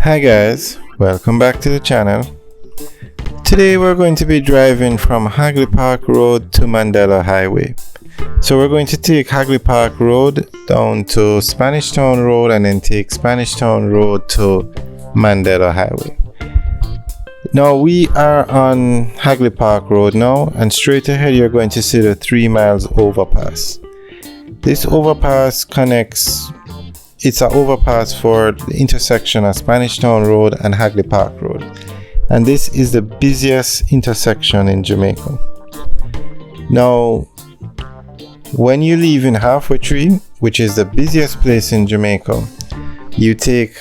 Hi guys, welcome back to the channel. Today we're going to be driving from Hagley Park Road to Mandela Highway. So we're going to take Hagley Park Road down to Spanish Town Road and then take Spanish Town Road to Mandela Highway. Now we are on Hagley Park Road now, and straight ahead you're going to see the 3 miles overpass. This overpass connects. It's an overpass for the intersection of Spanish Town Road and Hagley Park Road. And this is the busiest intersection in Jamaica. Now, when you leave in Halfway Tree, which is the busiest place in Jamaica, you take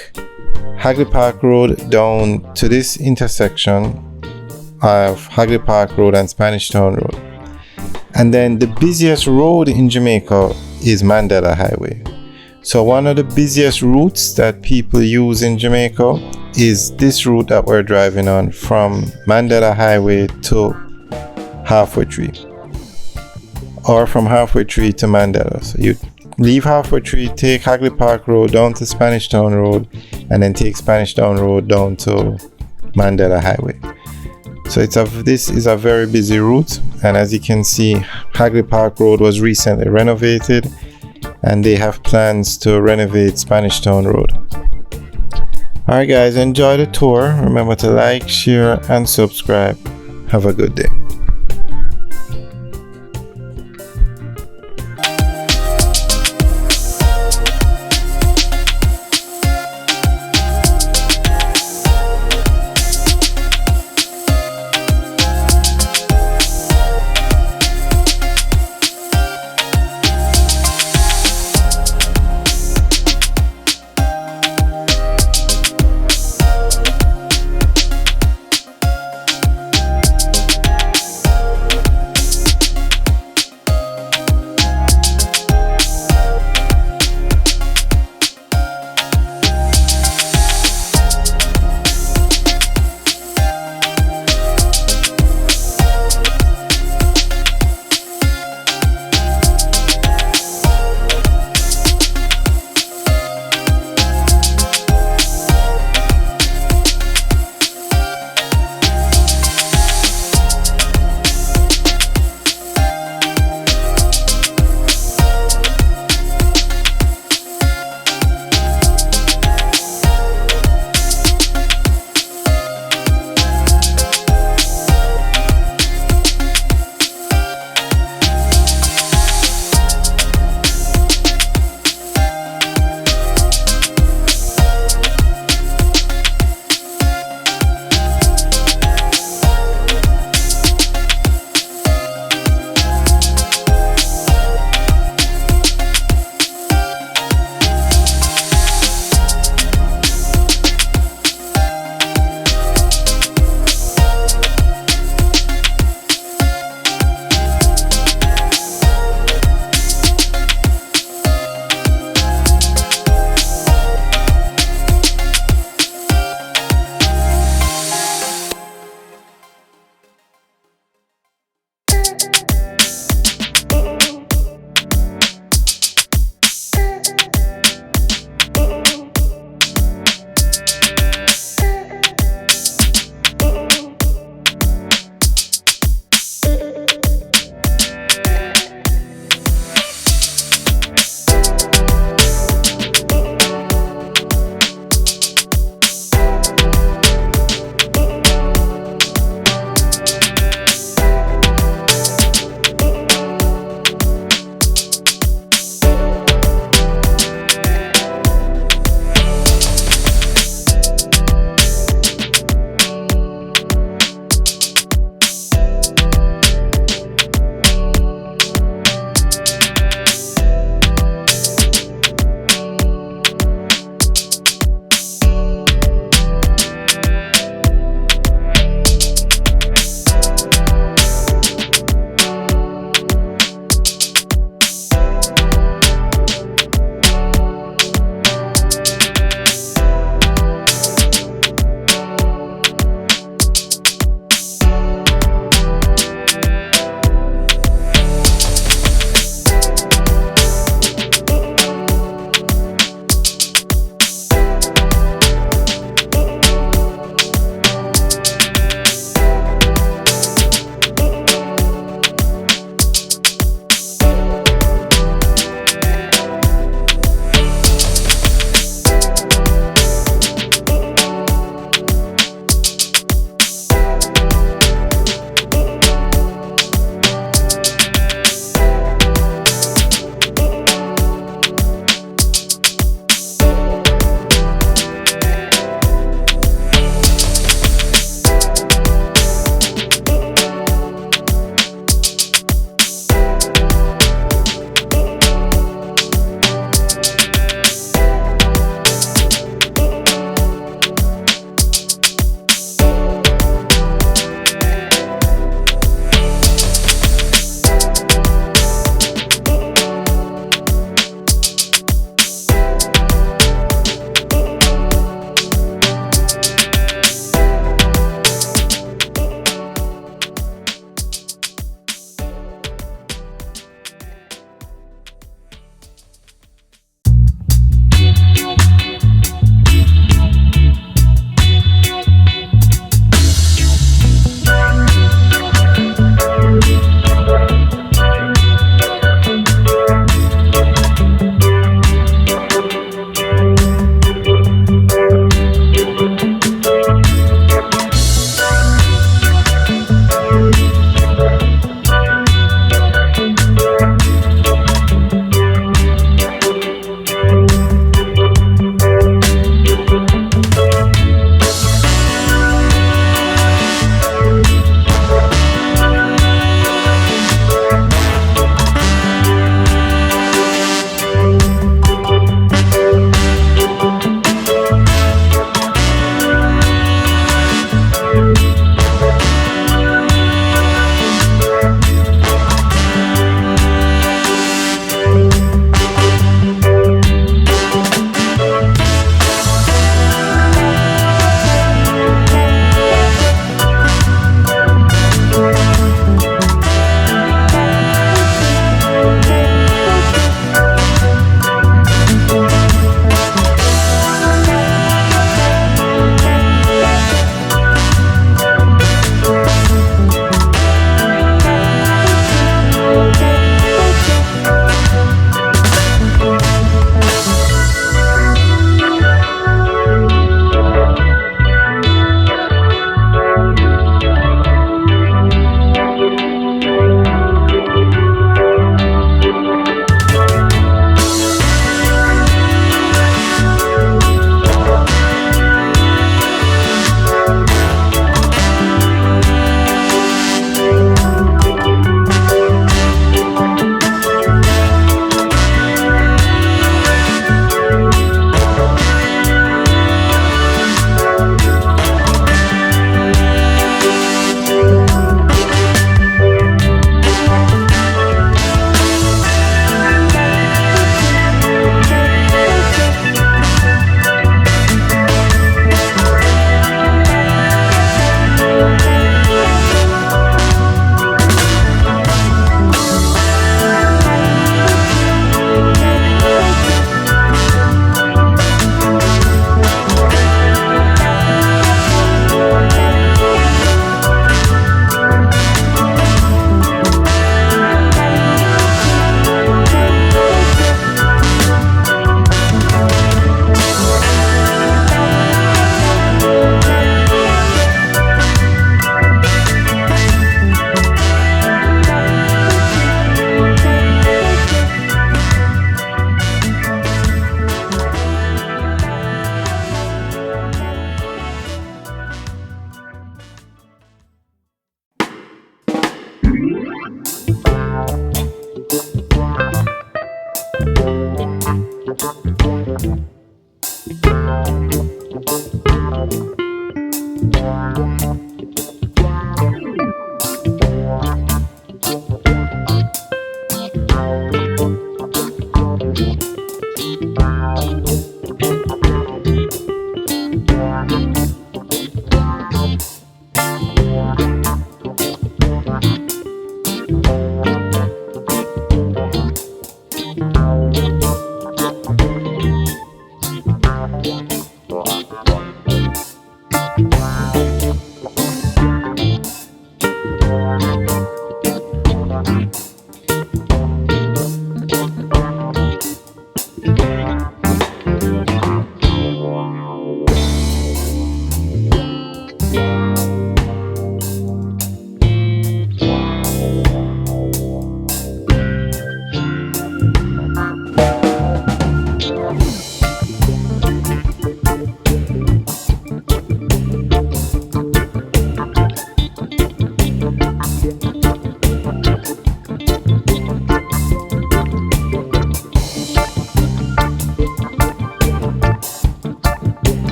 Hagley Park Road down to this intersection of Hagley Park Road and Spanish Town Road. And then the busiest road in Jamaica is Mandela Highway. So one of the busiest routes that people use in Jamaica is this route that we're driving on from Mandela Highway to Halfway Tree, or from Halfway Tree to Mandela. So you leave Halfway Tree, take Hagley Park Road down to Spanish Town Road, and then take Spanish Town Road down to Mandela Highway. So this is a very busy route, and as you can see, Hagley Park Road was recently renovated, and they have plans to renovate Spanish Town Road. Alright guys, enjoy the tour. Remember to like, share and subscribe. Have a good day.